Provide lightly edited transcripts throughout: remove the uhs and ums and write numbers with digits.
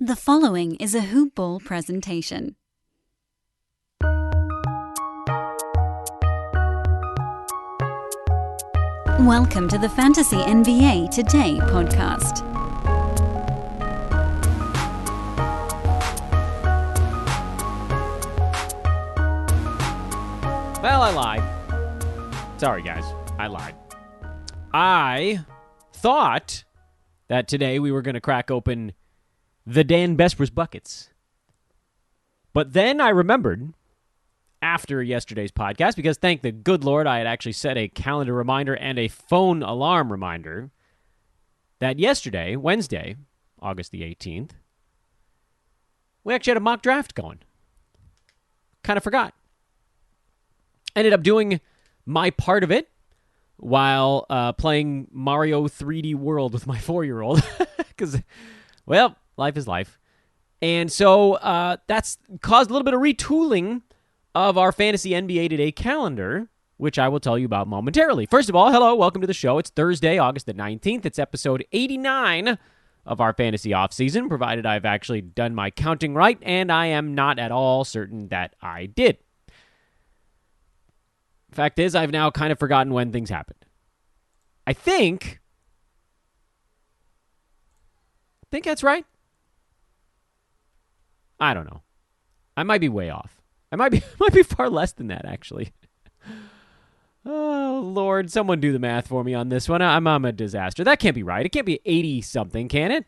The following is a Hoop Ball presentation. Welcome to the Fantasy NBA Today podcast. Well, I lied. Sorry, guys. I lied. I thought that today we were going to crack open the Dan Besbris buckets. But then I remembered after yesterday's podcast, because thank the good Lord I had actually set a calendar reminder and a phone alarm reminder, that yesterday, Wednesday, August the 18th, we actually had a mock draft going. Kind of forgot. Ended up doing my part of it while playing Mario 3D World with my 4-year-old. Because, well, life is life. And so that's caused a little bit of retooling of our Fantasy NBA Today calendar, which I will tell you about momentarily. First of all, hello, welcome to the show. It's Thursday, August the 19th. It's episode 89 of our fantasy offseason, provided I've actually done my counting right, and I am not at all certain that I did. Fact is, I've now kind of forgotten when things happened. I think that's right. I don't know. I might be way off. I might be far less than that, actually. Oh, Lord, someone do the math for me on this one. I'm a disaster. That can't be right. It can't be 80-something, can it?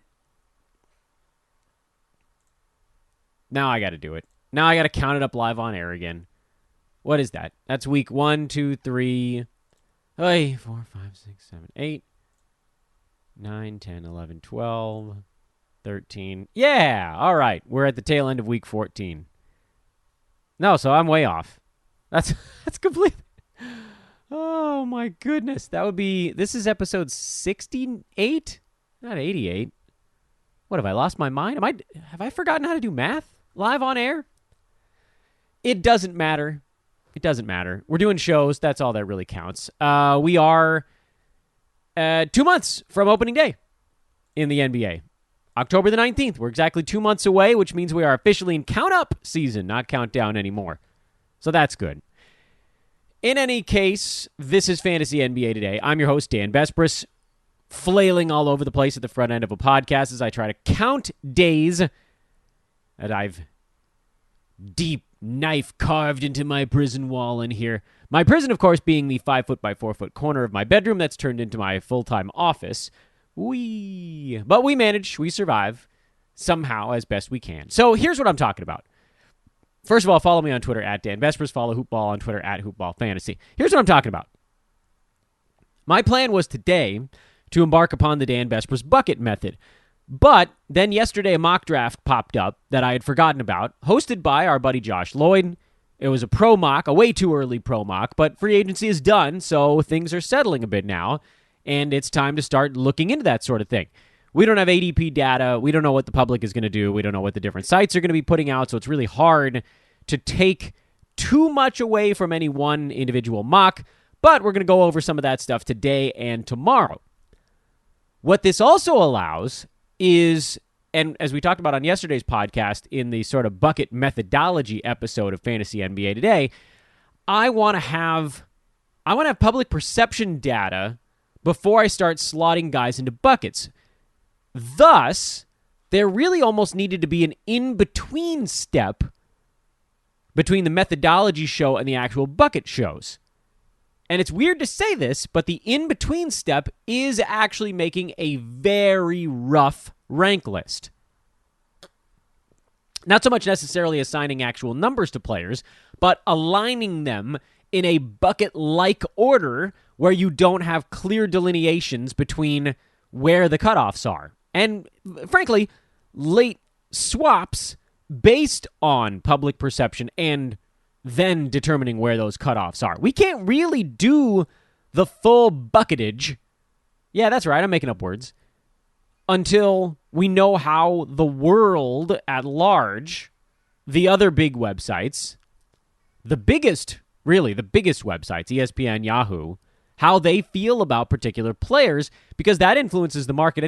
Now I got to do it. Now I got to count it up live on air again. What is that? That's week 1, 2, 3, 4, 5, 6, 7, 8, 9, 10, 11, 12, 13. Yeah, all right. We're at the tail end of week 14. No, so I'm way off. That's complete. Oh, my goodness. This is episode 68? Not 88. What, have I lost my mind? Have I forgotten how to do math live on air? It doesn't matter. It doesn't matter. We're doing shows. That's all that really counts. We are 2 months from opening day in the NBA. October the 19th. We're exactly 2 months away, which means we are officially in count-up season, not countdown anymore. So that's good. In any case, this is Fantasy NBA Today. I'm your host, Dan Besbris, flailing all over the place at the front end of a podcast as I try to count days that I've deep knife carved into my prison wall in here. My prison, of course, being the 5-foot by 4-foot corner of my bedroom that's turned into my full-time office. But we manage, we survive somehow as best we can. So here's what I'm talking about. First of all, follow me on Twitter at Dan Vespers. Follow Hoopball on Twitter at HoopballFantasy. Here's what I'm talking about. My plan was today to embark upon the Dan Vespers bucket method. But then yesterday a mock draft popped up that I had forgotten about, hosted by our buddy Josh Lloyd. It was a pro mock, a way too early pro mock, but free agency is done, so things are settling a bit now, and it's time to start looking into that sort of thing. We don't have ADP data. We don't know what the public is going to do. We don't know what the different sites are going to be putting out, so it's really hard to take too much away from any one individual mock, but we're going to go over some of that stuff today and tomorrow. What this also allows is, and as we talked about on yesterday's podcast in the sort of bucket methodology episode of Fantasy NBA Today, I want to have public perception data before I start slotting guys into buckets. Thus, there really almost needed to be an in-between step between the methodology show and the actual bucket shows. And it's weird to say this, but the in-between step is actually making a very rough rank list. Not so much necessarily assigning actual numbers to players, but aligning them in a bucket-like order where you don't have clear delineations between where the cutoffs are. And frankly, late swaps based on public perception and then determining where those cutoffs are. We can't really do the full bucketage. Yeah, that's right. I'm making up words. Until we know how the world at large, the other big websites, the biggest websites, ESPN, Yahoo, how they feel about particular players, because that influences the market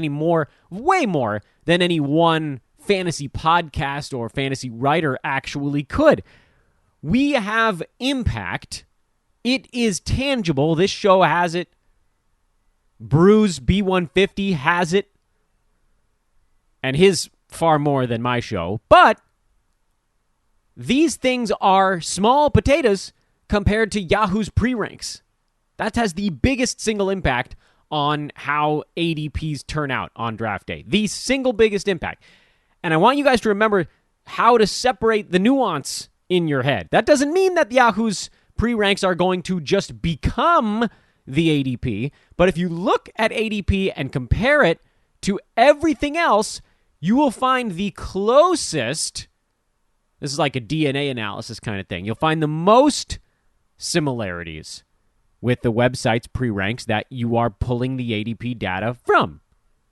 way more than any one fantasy podcast or fantasy writer actually could. We have impact. It is tangible. This show has it. Brews B150 has it. And his far more than my show. But these things are small potatoes compared to Yahoo's pre-ranks. That has the biggest single impact on how ADPs turn out on draft day. The single biggest impact. And I want you guys to remember how to separate the nuance in your head. That doesn't mean that Yahoo's pre-ranks are going to just become the ADP. But if you look at ADP and compare it to everything else, you will find the closest. This is like a DNA analysis kind of thing. You'll find the most similarities with the website's pre-ranks that you are pulling the ADP data from.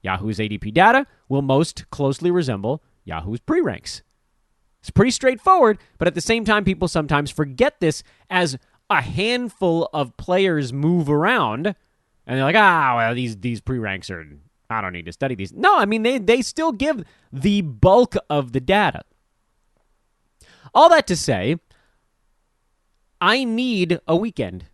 Yahoo's ADP data will most closely resemble Yahoo's pre-ranks. It's pretty straightforward, but at the same time, people sometimes forget this as a handful of players move around, and they're like, well, these pre-ranks are, I don't need to study these. No, I mean, they still give the bulk of the data. All that to say, I need a weekend.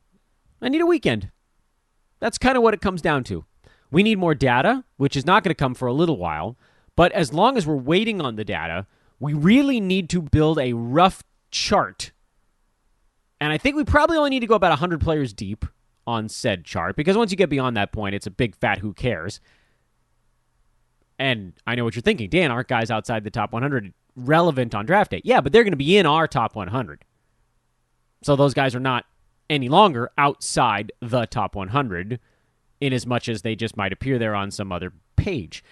That's kind of what it comes down to. We need more data, which is not going to come for a little while, but as long as we're waiting on the data, we really need to build a rough chart. And I think we probably only need to go about 100 players deep on said chart, because once you get beyond that point, it's a big fat who cares. And I know what you're thinking. Dan, aren't guys outside the top 100 relevant on draft day? Yeah, but they're going to be in our top 100. So those guys are not any longer outside the top 100, in as much as they just might appear there on some other page.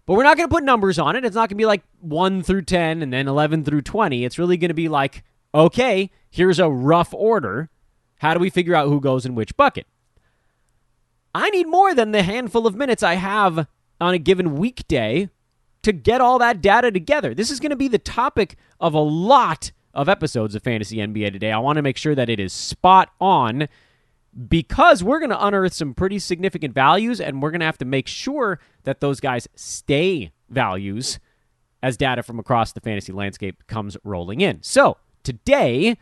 But we're not going to put numbers on it. It's not going to be like 1 through 10 and then 11 through 20. It's really going to be like, okay, here's a rough order. How do we figure out who goes in which bucket? I need more than the handful of minutes I have on a given weekday to get all that data together. This is going to be the topic of a lot of episodes of Fantasy NBA today. I want to make sure that it is spot on, because we're going to unearth some pretty significant values, and we're going to have to make sure that those guys stay values as data from across the fantasy landscape comes rolling in. So today,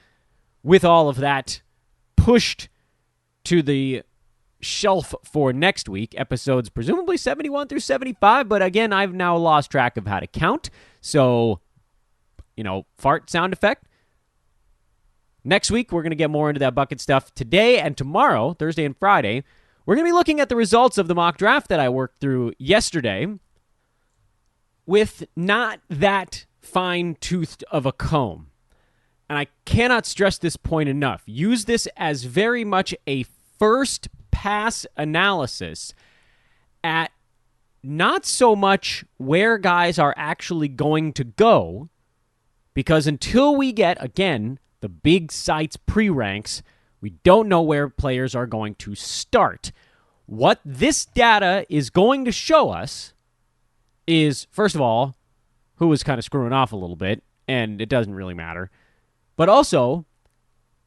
with all of that pushed to the shelf for next week, episodes presumably 71 through 75, but again, I've now lost track of how to count. So, fart sound effect. Next week, we're going to get more into that bucket stuff. Today and tomorrow, Thursday and Friday, we're going to be looking at the results of the mock draft that I worked through yesterday with not that fine-toothed of a comb. And I cannot stress this point enough. Use this as very much a first pass analysis at not so much where guys are actually going to go, because until we get, again, the big sites pre-ranks, we don't know where players are going to start. What this data is going to show us is, first of all, who was kind of screwing off a little bit, and it doesn't really matter, but also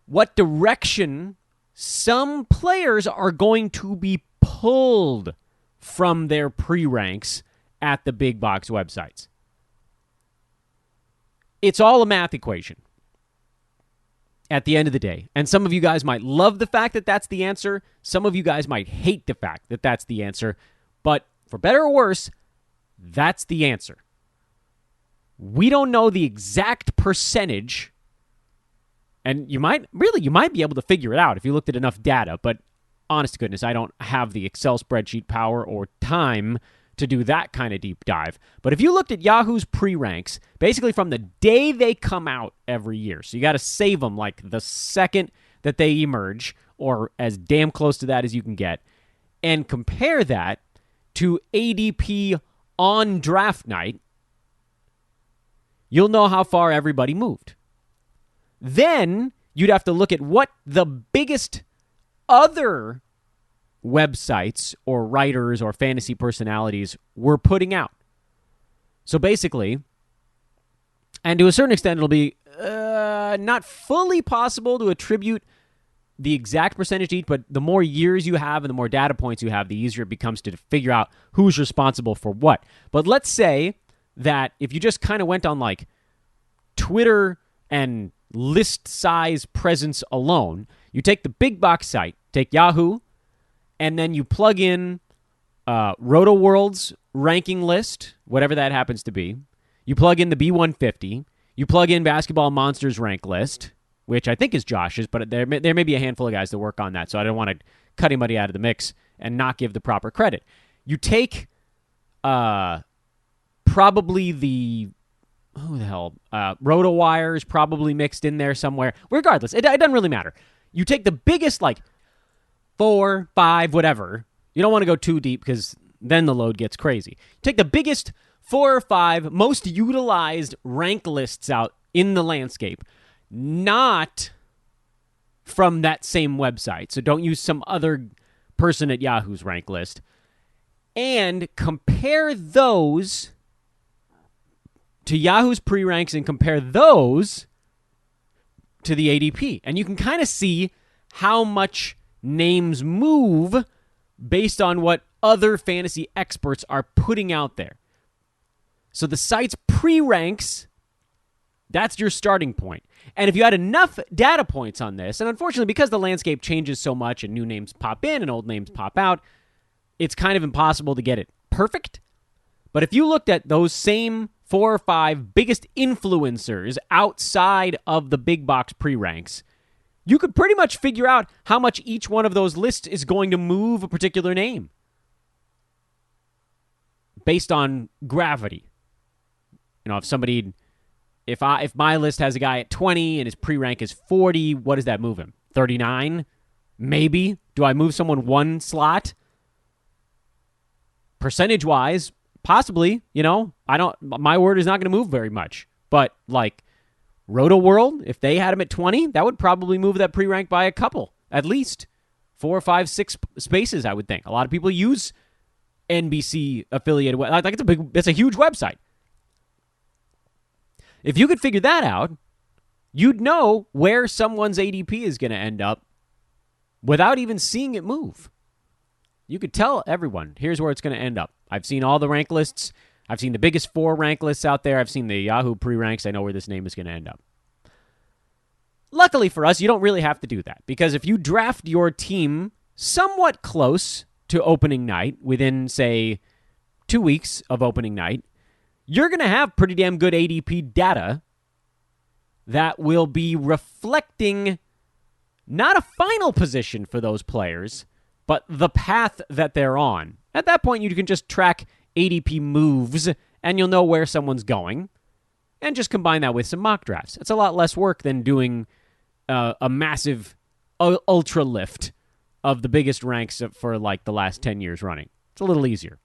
what direction some players are going to be pulled from their pre-ranks at the big box websites. It's all a math equation at the end of the day. And some of you guys might love the fact that that's the answer. Some of you guys might hate the fact that that's the answer. But for better or worse, that's the answer. We don't know the exact percentage. And you might be able to figure it out if you looked at enough data. But honest to goodness, I don't have the Excel spreadsheet power or time to do that kind of deep dive. But if you looked at Yahoo's pre-ranks, basically from the day they come out every year, so you got to save them like the second that they emerge, or as damn close to that as you can get, and compare that to ADP on draft night, you'll know how far everybody moved. Then you'd have to look at what the biggest other websites or writers or fantasy personalities were putting out. So basically, and to a certain extent, it'll be not fully possible to attribute the exact percentage to each, but the more years you have and the more data points you have, the easier it becomes to figure out who's responsible for what. But let's say that if you just kind of went on like Twitter and list size presence alone, you take the big box site, take Yahoo, and then you plug in Roto World's ranking list, whatever that happens to be. You plug in the B150. You plug in Basketball Monsters rank list, which I think is Josh's, but there may be a handful of guys that work on that, so I don't want to cut anybody out of the mix and not give the proper credit. You take probably the RotoWire is probably mixed in there somewhere. Regardless, it doesn't really matter. You take the biggest, like, 4, 5, whatever. You don't want to go too deep because then the load gets crazy. Take the biggest 4 or 5 most utilized rank lists out in the landscape, not from that same website. So don't use some other person at Yahoo's rank list. And compare those to Yahoo's pre-ranks and compare those to the ADP. And you can kind of see how much names move based on what other fantasy experts are putting out there. So the site's pre-ranks, that's your starting point. And if you had enough data points on this, and unfortunately because the landscape changes so much and new names pop in and old names pop out, it's kind of impossible to get it perfect. But if you looked at those same 4 or 5 biggest influencers outside of the big box pre-ranks, you could pretty much figure out how much each one of those lists is going to move a particular name based on gravity. You know, if my list has a guy at 20 and his pre-rank is 40, what does that move him? 39? Maybe. Do I move someone one slot? Percentage-wise, possibly. You know, my word is not going to move very much. But like Roto World, if they had him at 20, that would probably move that pre-rank by a couple, at least 4, 5, 6 spaces, I would think. A lot of people use NBC affiliated. Like it's a huge website. If you could figure that out, you'd know where someone's ADP is going to end up without even seeing it move. You could tell everyone, here's where it's going to end up. I've seen all the rank lists. I've seen the biggest 4 rank lists out there. I've seen the Yahoo pre-ranks. I know where this name is going to end up. Luckily for us, you don't really have to do that, because if you draft your team somewhat close to opening night, within, say, 2 weeks of opening night, you're going to have pretty damn good ADP data that will be reflecting not a final position for those players, but the path that they're on. At that point, you can just track ADP moves, and you'll know where someone's going, and just combine that with some mock drafts. It's a lot less work than doing a massive ultra lift of the biggest ranks for like the last 10 years running. It's a little easier.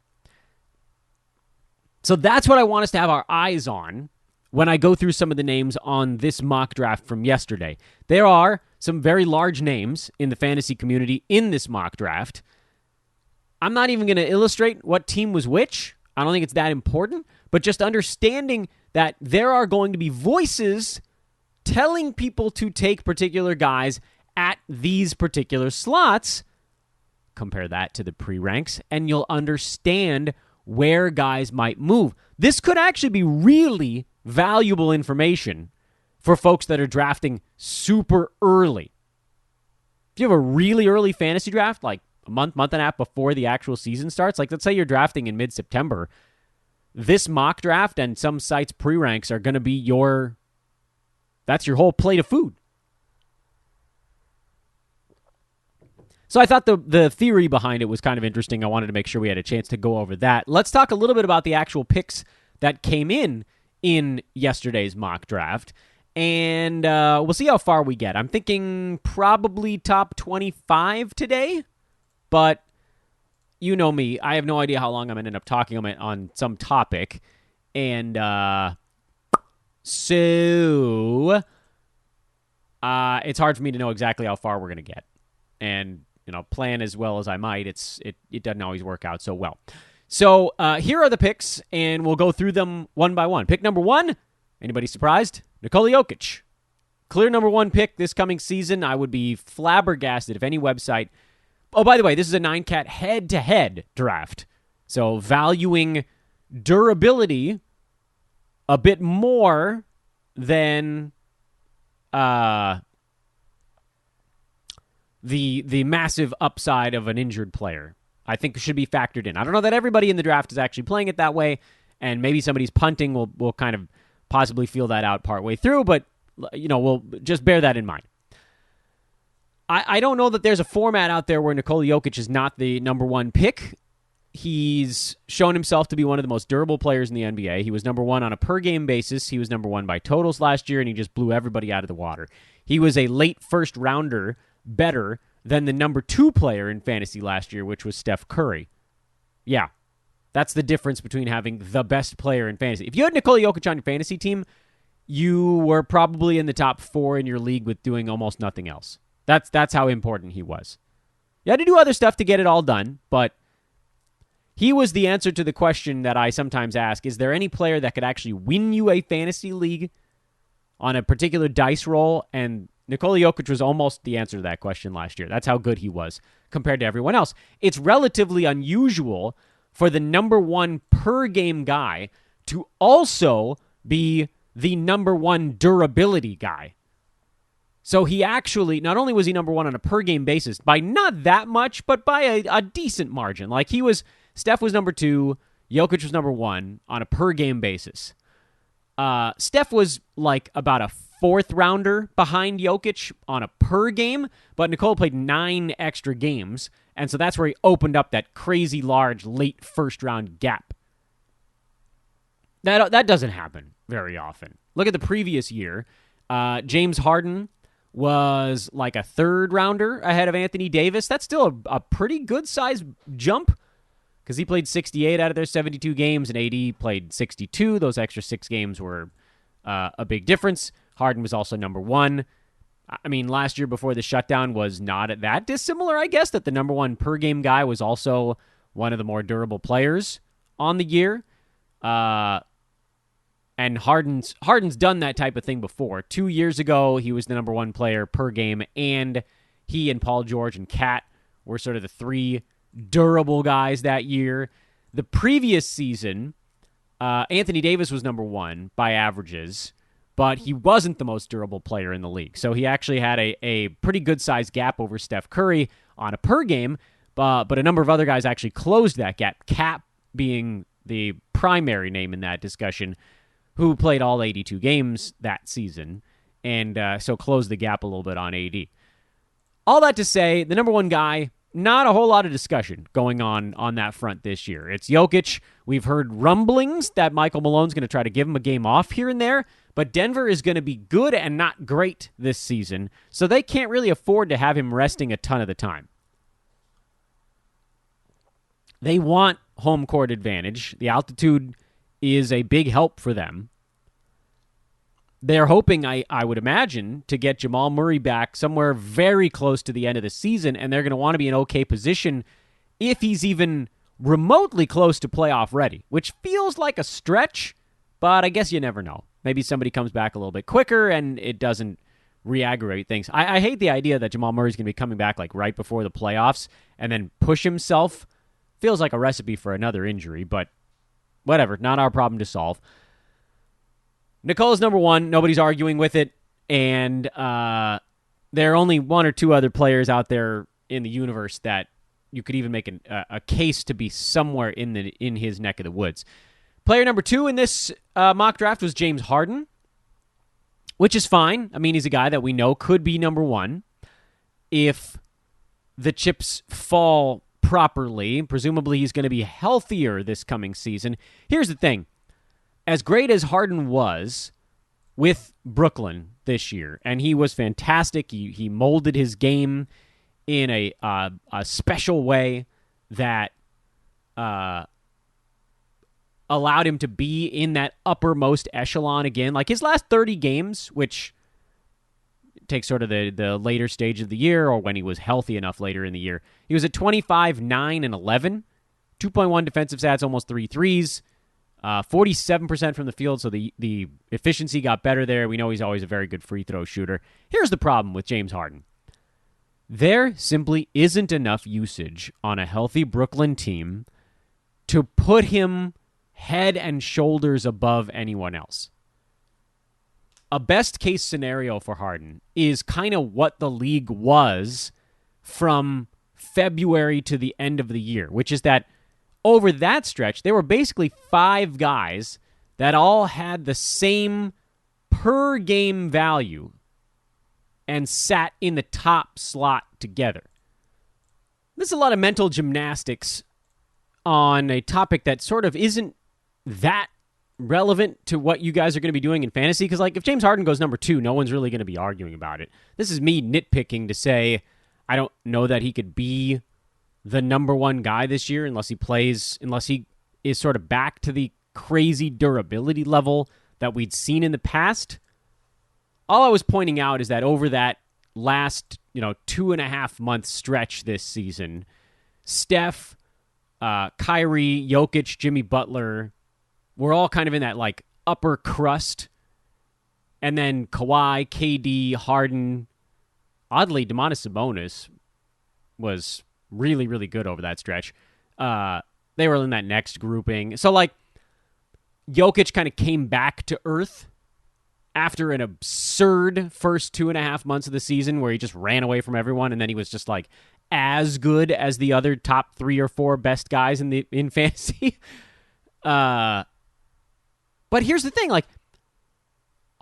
So that's what I want us to have our eyes on when I go through some of the names on this mock draft from yesterday. There are some very large names in the fantasy community in this mock draft. I'm not even going to illustrate what team was which. I don't think it's that important, but just understanding that there are going to be voices telling people to take particular guys at these particular slots. Compare that to the pre-ranks, and you'll understand where guys might move. This could actually be really valuable information for folks that are drafting super early. If you have a really early fantasy draft, like a month and a half before the actual season starts, like let's say you're drafting in mid-September, this mock draft and some sites' pre-ranks are going to be that's your whole plate of food. So I thought the theory behind it was kind of interesting. I wanted to make sure we had a chance to go over that. Let's talk a little bit about the actual picks that came in yesterday's mock draft, and we'll see how far we get. I'm thinking probably top 25 today, but you know me. I have no idea how long I'm going to end up talking on some topic, and so it's hard for me to know exactly how far we're going to get. And plan as well as I might, it doesn't always work out so well. So here are the picks, and we'll go through them one by one. Pick number 1, anybody surprised? Nikola Jokic. Clear number 1 pick this coming season. I would be flabbergasted if any website... Oh, by the way, this is a 9-cat head-to-head draft. So valuing durability a bit more than the massive upside of an injured player. I think should be factored in. I don't know that everybody in the draft is actually playing it that way, and maybe somebody's punting will kind of possibly feel that out partway through, but we'll just bear that in mind. I don't know that there's a format out there where Nikola Jokic is not the number one pick. He's shown himself to be one of the most durable players in the NBA. He was number one on a per-game basis. He was number one by totals last year, and he just blew everybody out of the water. He was a late first-rounder better than the number two player in fantasy last year, which was Steph Curry. Yeah, that's the difference between having the best player in fantasy. If you had Nikola Jokic on your fantasy team, you were probably in the top 4 in your league with doing almost nothing else. That's how important he was. You had to do other stuff to get it all done, but he was the answer to the question that I sometimes ask, is there any player that could actually win you a fantasy league on a particular dice roll? And Nikola Jokic was almost the answer to that question last year. That's how good he was compared to everyone else. It's relatively unusual for the number one per game guy to also be the number one durability guy. So he actually, not only was he number one on a per game basis, by not that much, but by a decent margin. Like Steph was number 2, Jokic was number 1 on a per game basis. Steph was like about a 4th rounder behind Jokic on a per game, but Nikola played 9 extra games, and so that's where he opened up that crazy large late first round gap. That doesn't happen very often. Look at the previous year. James Harden was like a 3rd rounder ahead of Anthony Davis. That's still a pretty good size jump because he played 68 out of their 72 games and AD played 62. Those extra 6 games were a big difference. Harden was also number 1. I mean, last year before the shutdown was not that dissimilar, I guess, that the number 1 per game guy was also one of the more durable players on the year. And Harden's done that type of thing before. 2 years ago, he was the number 1 player per game, and he and Paul George and Kat were sort of the 3 durable guys that year. The previous season, Anthony Davis was number 1 by averages, but he wasn't the most durable player in the league. So he actually had a pretty good-sized gap over Steph Curry on a per game, but a number of other guys actually closed that gap, Kat being the primary name in that discussion, who played all 82 games that season, and so closed the gap a little bit on AD. All that to say, the number 1 guy, not a whole lot of discussion going on that front this year. It's Jokic. We've heard rumblings that Michael Malone's going to try to give him a game off here and there, but Denver is going to be good and not great this season, so they can't really afford to have him resting a ton of the time. They want home court advantage. The altitude is a big help for them. They're hoping, I would imagine, to get Jamal Murray back somewhere very close to the end of the season, and they're going to want to be in okay position if he's even remotely close to playoff ready, which feels like a stretch, but I guess you never know. Maybe somebody comes back a little bit quicker and it doesn't re-aggravate things. I hate the idea that Jamal Murray's going to be coming back like right before the playoffs and then push himself. Feels like a recipe for another injury, but whatever, not our problem to solve. Nikola's number 1. Nobody's arguing with it. And there are only 1 or 2 other players out there in the universe that you could even make a case to be somewhere in his neck of the woods. Player number 2 in this mock draft was James Harden, which is fine. I mean, he's a guy that we know could be number 1 if the chips fall properly. Presumably, he's going to be healthier this coming season. Here's the thing. As great as Harden was with Brooklyn this year, and he was fantastic, he molded his game in a special way that allowed him to be in that uppermost echelon again. Like his last 30 games, which takes sort of the later stage of the year, or when he was healthy enough later in the year, he was at 25, 9, and 11, 2.1 defensive stats, almost 3 threes. 47% from the field, so the efficiency got better there. We know he's always a very good free throw shooter. Here's the problem with James Harden. There simply isn't enough usage on a healthy Brooklyn team to put him head and shoulders above anyone else. A best case scenario for Harden is kind of what the league was from February to the end of the year, which is that over that stretch, there were basically 5 guys that all had the same per game value and sat in the top slot together. This is a lot of mental gymnastics on a topic that sort of isn't that relevant to what you guys are going to be doing in fantasy. Because, like, if James Harden goes number 2, no one's really going to be arguing about it. This is me nitpicking to say I don't know that he could be the number 1 guy this year unless he is sort of back to the crazy durability level that we'd seen in the past. All I was pointing out is that over that last, 2.5 month stretch this season, Steph, Kyrie, Jokic, Jimmy Butler, we're all kind of in that like upper crust. And then Kawhi, KD, Harden, oddly, Domantas Sabonis was really, really good over that stretch. They were in that next grouping. So, like, Jokic kind of came back to earth after an absurd first 2.5 months of the season where he just ran away from everyone, and then he was just, like, as good as the other top 3 or 4 best guys in fantasy. But here's the thing, like,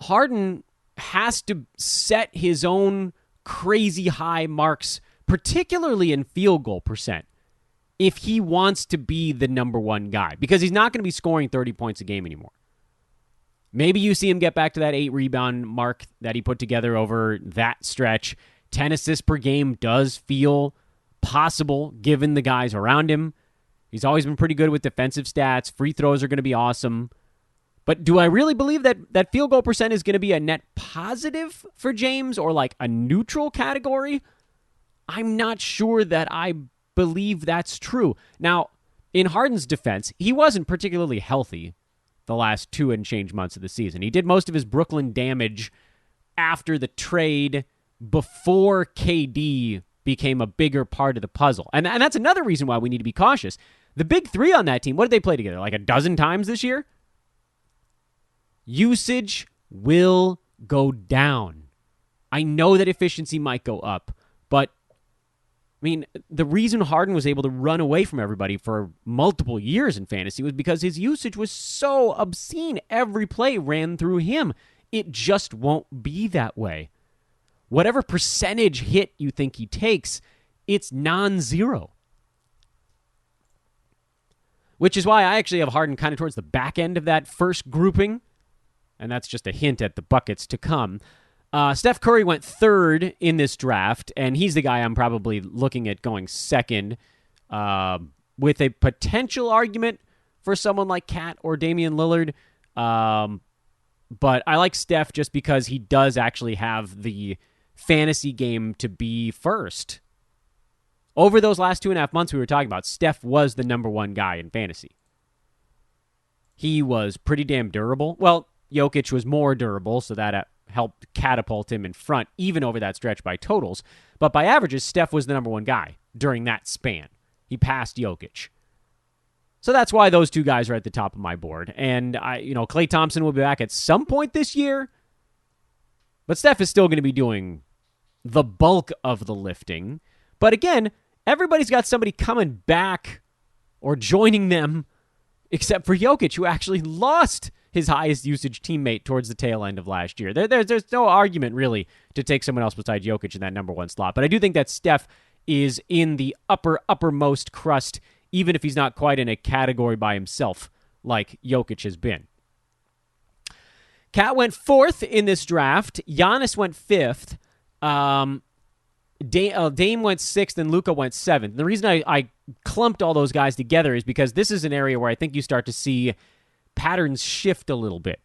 Harden has to set his own crazy high marks, particularly in field goal percent, if he wants to be the number 1 guy, because he's not going to be scoring 30 points a game anymore. Maybe you see him get back to that 8 rebound mark that he put together over that stretch. 10 assists per game does feel possible given the guys around him. He's always been pretty good with defensive stats. Free throws are going to be awesome. But do I really believe that field goal percent is going to be a net positive for James or like a neutral category? I'm not sure that I believe that's true. Now, in Harden's defense, he wasn't particularly healthy the last 2 and change months of the season. He did most of his Brooklyn damage after the trade before KD became a bigger part of the puzzle. And that's another reason why we need to be cautious. The big 3 on that team, what did they play together? Like a dozen times this year? Usage will go down. I know that efficiency might go up, but I mean, the reason Harden was able to run away from everybody for multiple years in fantasy was because his usage was so obscene. Every play ran through him. It just won't be that way. Whatever percentage hit you think he takes, it's non-zero. Which is why I actually have Harden kind of towards the back end of that first grouping. And that's just a hint at the buckets to come. Steph Curry went 3rd in this draft, and he's the guy I'm probably looking at going 2nd, with a potential argument for someone like Kat or Damian Lillard. But I like Steph just because he does actually have the fantasy game to be first. Over those last 2.5 months we were talking about, Steph was the number 1 guy in fantasy. He was pretty damn durable. Well, Jokic was more durable, so that helped catapult him in front, even over that stretch by totals. But by averages, Steph was the number 1 guy during that span. He passed Jokic. So that's why those 2 guys are at the top of my board. And Klay Thompson will be back at some point this year. But Steph is still going to be doing the bulk of the lifting. But again, everybody's got somebody coming back or joining them, except for Jokic, who actually lost his highest usage teammate towards the tail end of last year. There's no argument, really, to take someone else besides Jokic in that number 1 slot. But I do think that Steph is in the uppermost crust, even if he's not quite in a category by himself like Jokic has been. Kat went 4th in this draft. Giannis went 5th. Dame went 6th, and Luka went 7th. The reason I clumped all those guys together is because this is an area where I think you start to see patterns shift a little bit.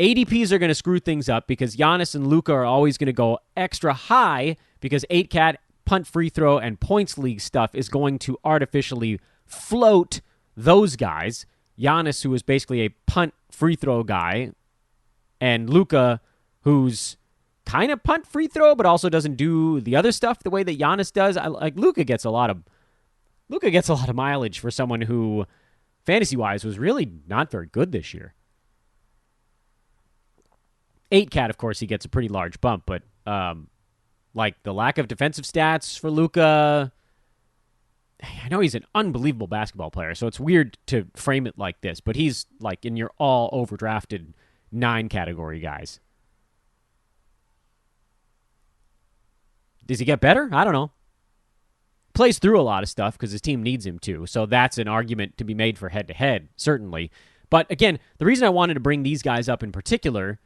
ADPs are going to screw things up because Giannis and Luka are always going to go extra high because 8-cat, punt, free throw, and points league stuff is going to artificially float those guys. Giannis, who is basically a punt, free throw guy, and Luka, who's kind of punt, free throw, but also doesn't do the other stuff the way that Giannis does. Luka gets a lot of mileage for someone who fantasy-wise, was really not very good this year. 8 Cat, of course, he gets a pretty large bump, but like the lack of defensive stats for Luka, I know he's an unbelievable basketball player, so it's weird to frame it like this, but he's like in your all overdrafted 9 category guys. Does he get better? I don't know. Plays through a lot of stuff because his team needs him to, so that's an argument to be made for head-to-head, certainly. But again, the reason I wanted to bring these guys up in particular,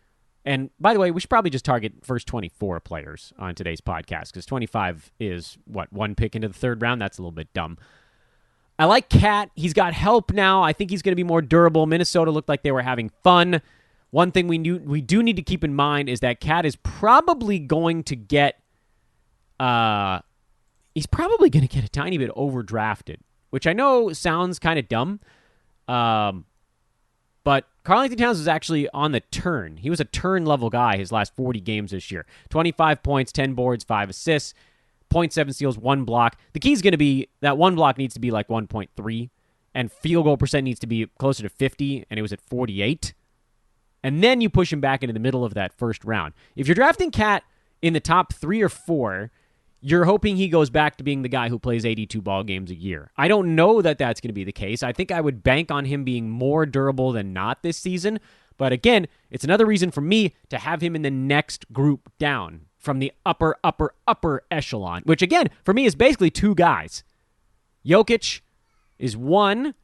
and by the way, we should probably just target first 24 players on today's podcast because 25 is, one pick into the third round? That's a little bit dumb. I like Cat. He's got help now. I think he's going to be more durable. Minnesota looked like they were having fun. One thing we do need to keep in mind is that Cat is probably going to get a tiny bit overdrafted, which I know sounds kind of dumb. But Karl-Anthony Towns was actually on the turn. He was a turn-level guy his last 40 games this year. 25 points, 10 boards, 5 assists, 0.7 steals, 1 block. The key is going to be that 1 block needs to be like 1.3, and field goal percent needs to be closer to 50, and it was at 48. And then you push him back into the middle of that first round. If you're drafting Cat in the top 3 or 4, you're hoping he goes back to being the guy who plays 82 ball games a year. I don't know that that's going to be the case. I think I would bank on him being more durable than not this season. But again, it's another reason for me to have him in the next group down from the upper echelon, which again, for me is basically 2 guys. Jokic is 1,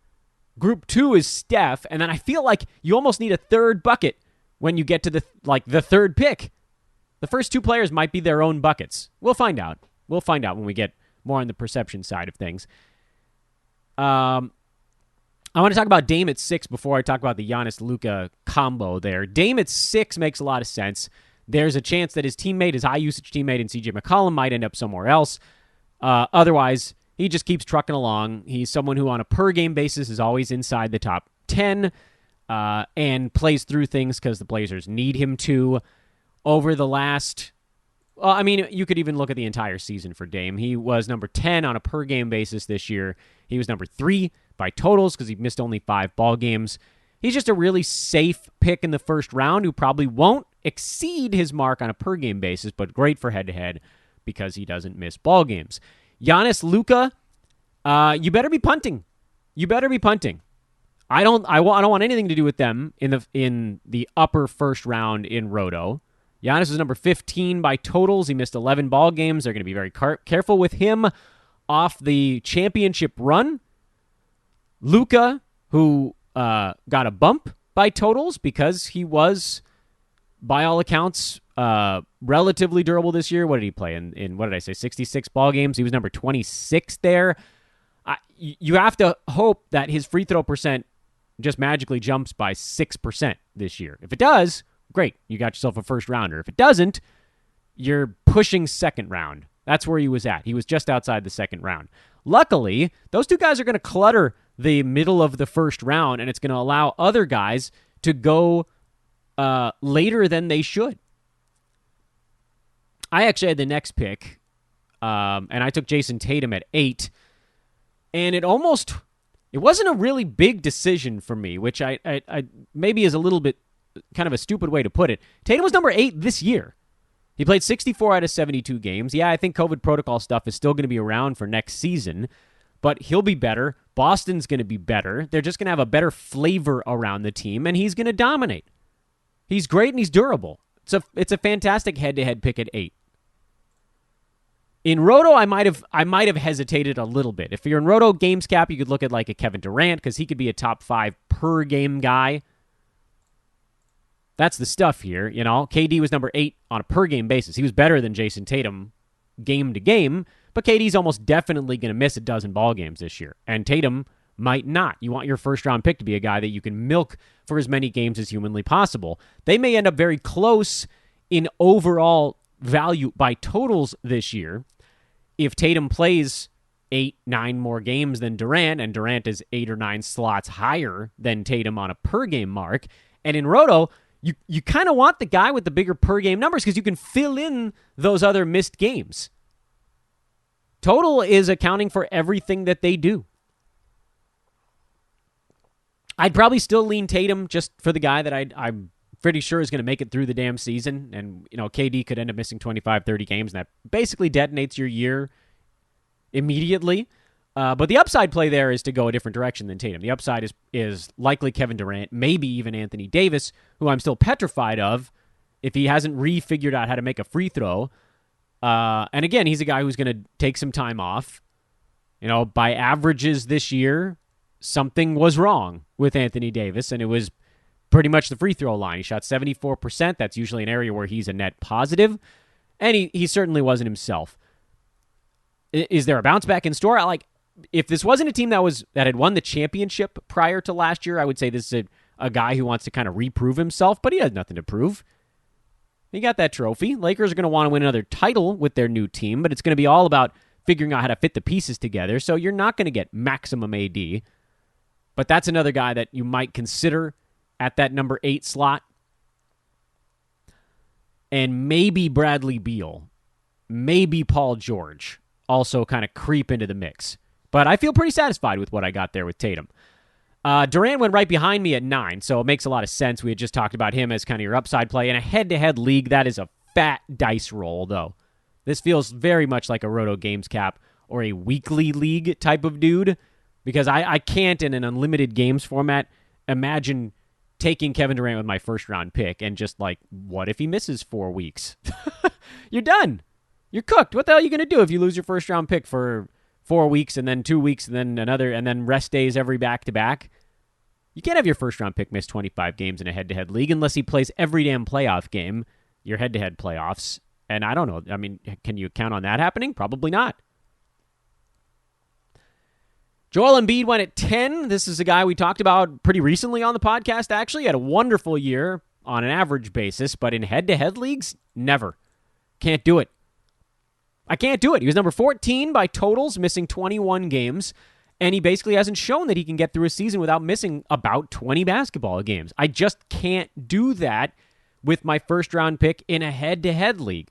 group 2 is Steph, and then I feel like you almost need a third bucket when you get to the third pick. The first 2 players might be their own buckets. We'll find out. We'll find out when we get more on the perception side of things. I want to talk about Dame at 6 before I talk about the Giannis-Luka combo there. Dame at 6 makes a lot of sense. There's a chance that his high-usage teammate in C.J. McCollum might end up somewhere else. Otherwise, he just keeps trucking along. He's someone who, on a per-game basis, is always inside the top 10 and plays through things because the Blazers need him to. Over the last, you could even look at the entire season for Dame. He was number 10 on a per-game basis this year. He was number 3 by totals because he missed only 5 ball games. He's just a really safe pick in the first round who probably won't exceed his mark on a per-game basis, but great for head-to-head because he doesn't miss ball games. Giannis, Luka, you better be punting. You better be punting. I don't want anything to do with them in the upper first round in Roto. Giannis was number 15 by totals. He missed 11 ball games. They're going to be very careful with him off the championship run. Luka, who got a bump by totals because he was, by all accounts, relatively durable this year. What did he play in what did I say, 66 ball games? He was number 26 there. You have to hope that his free throw percent just magically jumps by 6% this year. If it does, great. You got yourself a first rounder. If it doesn't, you're pushing second round. That's where he was at. He was just outside the second round. Luckily, those 2 guys are going to clutter the middle of the first round, and it's going to allow other guys to go later than they should. I actually had the next pick, and I took Jason Tatum at 8, and it wasn't a really big decision for me, which I maybe is a little bit kind of a stupid way to put it. Tatum was number 8 this year. He played 64 out of 72 games. Yeah, I think COVID protocol stuff is still going to be around for next season, but he'll be better. Boston's going to be better. They're just going to have a better flavor around the team, and he's going to dominate. He's great and he's durable. It's a fantastic head-to-head pick at 8. In Roto, I might have hesitated a little bit. If you're in Roto games cap, you could look at like a Kevin Durant because he could be a top 5 per game guy. That's the stuff here, you know. KD was number 8 on a per-game basis. He was better than Jason Tatum game to game, but KD's almost definitely going to miss a dozen ball games this year, and Tatum might not. You want your first-round pick to be a guy that you can milk for as many games as humanly possible. They may end up very close in overall value by totals this year if Tatum plays 8, 9 more games than Durant, and Durant is 8 or 9 slots higher than Tatum on a per-game mark. And in Roto, you kind of want the guy with the bigger per-game numbers because you can fill in those other missed games. Total is accounting for everything that they do. I'd probably still lean Tatum just for the guy that I'm pretty sure is going to make it through the damn season. And, KD could end up missing 25, 30 games, and that basically detonates your year immediately. But the upside play there is to go a different direction than Tatum. The upside is likely Kevin Durant, maybe even Anthony Davis, who I'm still petrified of if he hasn't refigured out how to make a free throw. And again, he's a guy who's going to take some time off. By averages this year, something was wrong with Anthony Davis, and it was pretty much the free throw line. He shot 74%. That's usually an area where he's a net positive, and he certainly wasn't himself. Is there a bounce back in store? If this wasn't a team that had won the championship prior to last year, I would say this is a guy who wants to kind of reprove himself, but he has nothing to prove. He got that trophy. Lakers are going to want to win another title with their new team, but it's going to be all about figuring out how to fit the pieces together, so you're not going to get maximum AD. But that's another guy that you might consider at that number 8 slot. And maybe Bradley Beal, maybe Paul George also kind of creep into the mix. But I feel pretty satisfied with what I got there with Tatum. Durant went right behind me at 9, so it makes a lot of sense. We had just talked about him as kind of your upside play. In a head-to-head league, that is a fat dice roll, though. This feels very much like a Roto Games Cap or a weekly league type of dude, because I can't, in an unlimited games format, imagine taking Kevin Durant with my first-round pick and just what if he misses 4 weeks? You're done. You're cooked. What the hell are you going to do if you lose your first-round pick for 4 weeks and then 2 weeks and then another, and then rest days every back-to-back? You can't have your first-round pick miss 25 games in a head-to-head league unless he plays every damn playoff game, your head-to-head playoffs. And I don't know. I mean, can you count on that happening? Probably not. Joel Embiid went at 10. This is a guy we talked about pretty recently on the podcast, actually. He had a wonderful year on an average basis, but in head-to-head leagues, never. Can't do it. I can't do it. He was number 14 by totals, missing 21 games, and he basically hasn't shown that he can get through a season without missing about 20 basketball games. I just can't do that with my first-round pick in a head-to-head league.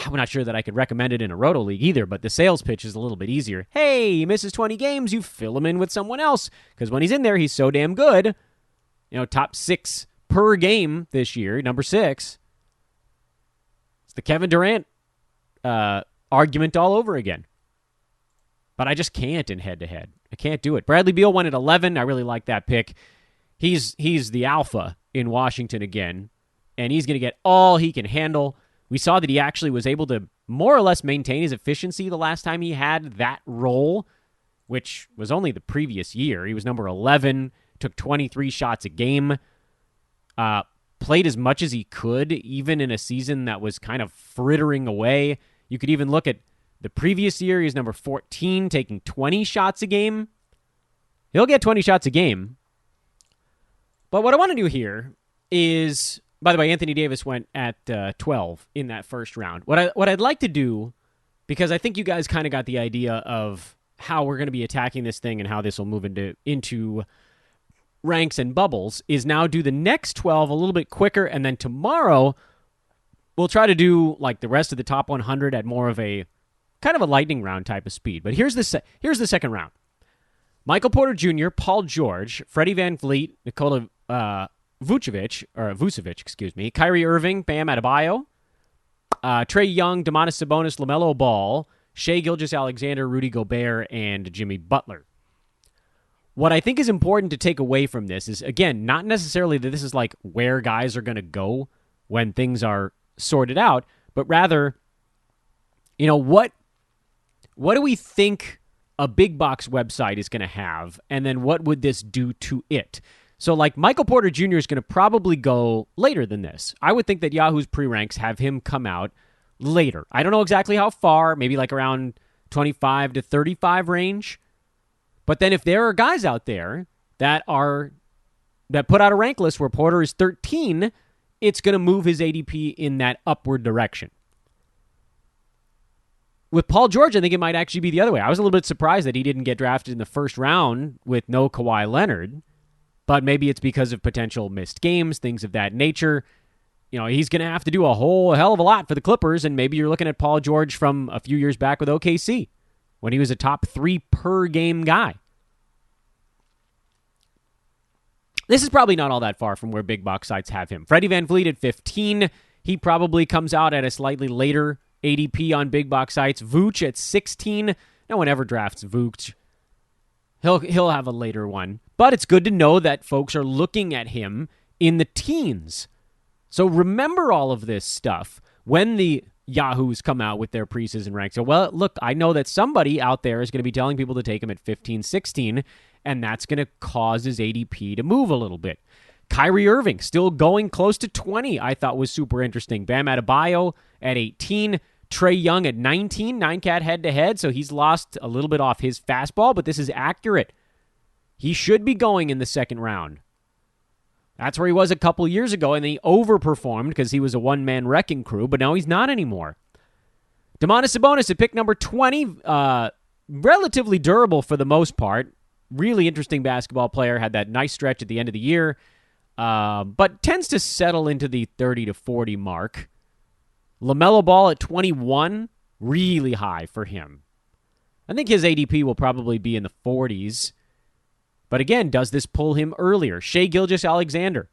I'm not sure that I could recommend it in a Roto League either, but the sales pitch is a little bit easier. Hey, he misses 20 games, you fill him in with someone else, because when he's in there, he's so damn good. Top 6 per game this year, number 6. It's the Kevin Durant argument all over again. But I just can't in head-to-head. I can't do it. Bradley Beal went at 11. I really like that pick. He's the alpha in Washington again, and he's going to get all he can handle. We saw that he actually was able to more or less maintain his efficiency the last time he had that role, which was only the previous year. He was number 11, took 23 shots a game, played as much as he could, even in a season that was kind of frittering away. You could even look at the previous year. He was number 14, taking 20 shots a game. He'll get 20 shots a game. But what I want to do here is... By the way, Anthony Davis went at 12 in that first round. What I'd like to do, because I think you guys kind of got the idea of how we're going to be attacking this thing and how this will move into ranks and bubbles, is now do the next 12 a little bit quicker, and then tomorrow we'll try to do the rest of the top 100 at more of a kind of a lightning round type of speed. But here's the second round: Michael Porter Jr., Paul George, Freddie Van Fleet, Nikola Vucevic, Kyrie Irving, Bam Adebayo, Trey Young, Domantas Sabonis, LaMelo Ball, Shai Gilgeous-Alexander, Rudy Gobert, and Jimmy Butler. What I think is important to take away from this is, again, not necessarily that this is where guys are going to go when things are sorted out, but rather, what do we think a big box website is going to have, and then what would this do to it? So, Michael Porter Jr. is going to probably go later than this. I would think that Yahoo's pre-ranks have him come out later. I don't know exactly how far, maybe around 25 to 35 range. But then if there are guys out there that put out a rank list where Porter is 13, it's going to move his ADP in that upward direction. With Paul George, I think it might actually be the other way. I was a little bit surprised that he didn't get drafted in the first round with no Kawhi Leonard. But maybe it's because of potential missed games, things of that nature. He's going to have to do a whole hell of a lot for the Clippers, and maybe you're looking at Paul George from a few years back with OKC, when he was a top 3 per game guy. This is probably not all that far from where big box sites have him. Freddie Van Fleet at 15. He probably comes out at a slightly later ADP on big box sites. Vooch at 16. No one ever drafts Vooch. He'll have a later one. But it's good to know that folks are looking at him in the teens. So remember all of this stuff when the Yahoos come out with their preseason ranks. So, well, look, I know that somebody out there is going to be telling people to take him at 15, 16, and that's going to cause his ADP to move a little bit. Kyrie Irving still going close to 20, I thought was super interesting. Bam Adebayo at 18. Trey Young at 19, 9-cat head-to-head, so he's lost a little bit off his fastball, but this is accurate. He should be going in the second round. That's where he was a couple years ago, and then he overperformed because he was a one-man wrecking crew, but now he's not anymore. Domantas Sabonis at pick number 20, relatively durable for the most part. Really interesting basketball player, had that nice stretch at the end of the year, but tends to settle into the 30 to 40 mark. LaMelo Ball at 21, really high for him. I think his ADP will probably be in the 40s. But again, does this pull him earlier? Shai Gilgeous-Alexander.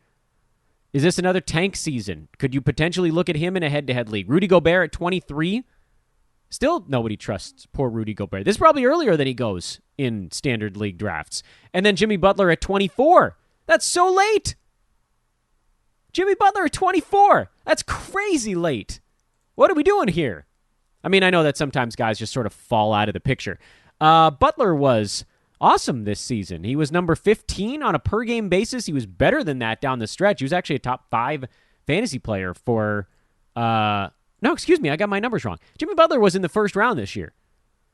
Is this another tank season? Could you potentially look at him in a head-to-head league? Rudy Gobert at 23. Still, nobody trusts poor Rudy Gobert. This is probably earlier than he goes in standard league drafts. And then Jimmy Butler at 24. That's so late. Jimmy Butler at 24. That's crazy late. What are we doing here? I mean, I know that sometimes guys just sort of fall out of the picture. Butler was awesome this season. He was number 15 on a per-game basis. He was better than that down the stretch. He was actually a top 5 fantasy player for... I got my numbers wrong. Jimmy Butler was in the first round this year.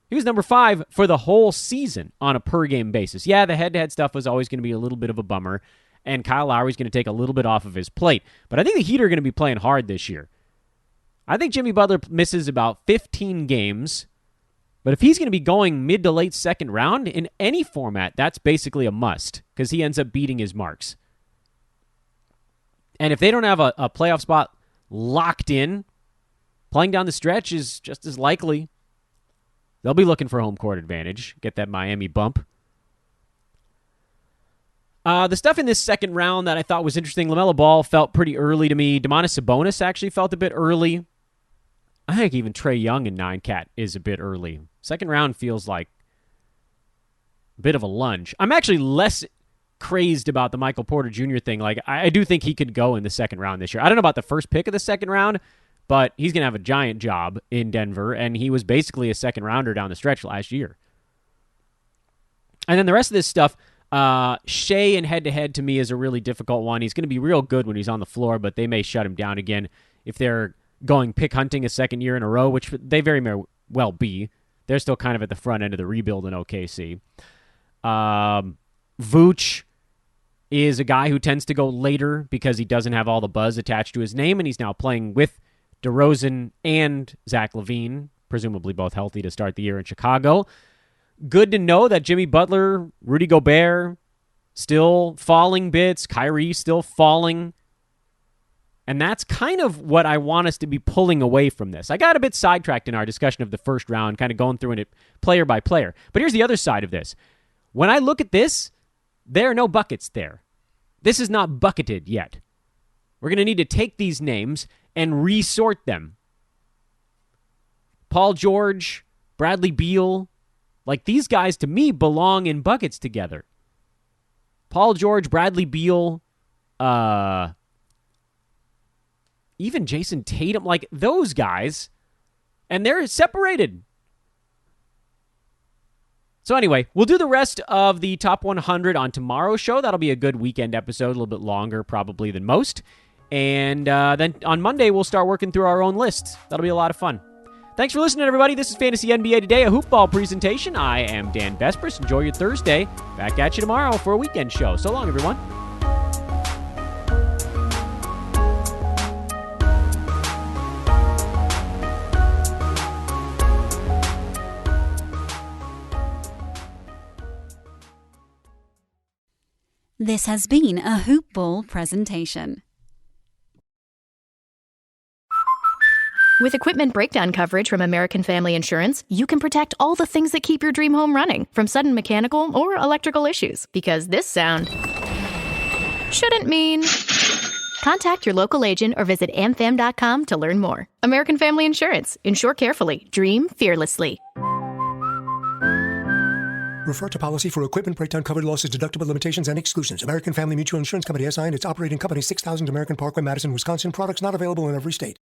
He was number 5 for the whole season on a per-game basis. Yeah, the head-to-head stuff was always going to be a little bit of a bummer, and Kyle Lowry's going to take a little bit off of his plate. But I think the Heat are going to be playing hard this year. I think Jimmy Butler misses about 15 games, but if he's going to be going mid to late second round in any format, that's basically a must because he ends up beating his marks. And if they don't have a playoff spot locked in, playing down the stretch is just as likely. They'll be looking for home court advantage, get that Miami bump. The stuff in this second round that I thought was interesting, LaMelo Ball felt pretty early to me. Domantas Sabonis actually felt a bit early. I think even Trey Young in 9-cat is a bit early. Second round feels like a bit of a lunge. I'm actually less crazed about the Michael Porter Jr. thing. Like, I do think he could go in the second round this year. I don't know about the first pick of the second round, but he's going to have a giant job in Denver, and he was basically a second rounder down the stretch last year. And then the rest of this stuff, Shea in head-to-head to me is a really difficult one. He's going to be real good when he's on the floor, but they may shut him down again if they're going pick hunting a second year in a row, which they very well be. They're still kind of at the front end of the rebuild in OKC. Vooch is a guy who tends to go later because he doesn't have all the buzz attached to his name, and he's now playing with DeRozan and Zach LaVine, presumably both healthy to start the year in Chicago. Good to know that Jimmy Butler, Rudy Gobert, still falling bits, Kyrie still falling. And that's kind of what I want us to be pulling away from this. I got a bit sidetracked in our discussion of the first round, kind of going through it player by player. But here's the other side of this. When I look at this, there are no buckets there. This is not bucketed yet. We're going to need to take these names and resort them. Paul George, Bradley Beal, like these guys to me belong in buckets together. Paul George, Bradley Beal, even Jason Tatum, like those guys, and they're separated. So anyway, we'll do the rest of the top 100 on tomorrow's show. That'll be a good weekend episode, a little bit longer probably than most. And then on Monday, we'll start working through our own lists. That'll be a lot of fun. Thanks for listening, everybody. This is Fantasy NBA Today, a hoopball presentation. I am Dan Vespers. Enjoy your Thursday. Back at you tomorrow for a weekend show. So long, everyone. This has been a Hoop Ball presentation. With equipment breakdown coverage from American Family Insurance, you can protect all the things that keep your dream home running, from sudden mechanical or electrical issues. Because this sound shouldn't mean... Contact your local agent or visit amfam.com to learn more. American Family Insurance. Insure carefully. Dream fearlessly. Refer to policy for equipment breakdown covered losses, deductible limitations, and exclusions. American Family Mutual Insurance Company, SI, and its operating company, 6000 American Parkway, Madison, Wisconsin. Products not available in every state.